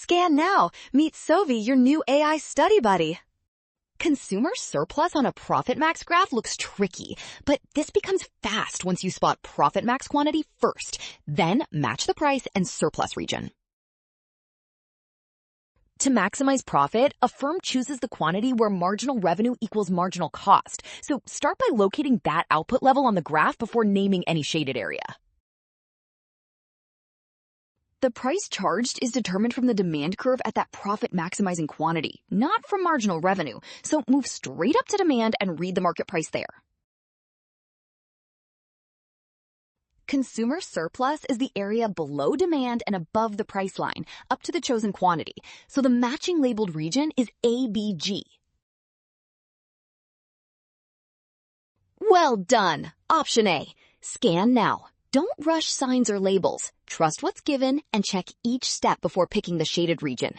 Scan now. Meet Sovi, your new AI study buddy. Consumer surplus on a profit max graph looks tricky, but this becomes fast once you spot profit max quantity first, then match the price and surplus region. To maximize profit, a firm chooses the quantity where marginal revenue equals marginal cost. So start by locating that output level on the graph before naming any shaded area. The price charged is determined from the demand curve at that profit maximizing quantity, not from marginal revenue. So move straight up to demand and read the market price there. Consumer surplus is the area below demand and above the price line, up to the chosen quantity. So the matching labeled region is ABG. Well done! Option A. Scan now. Don't rush signs or labels. Trust what's given and check each step before picking the shaded region.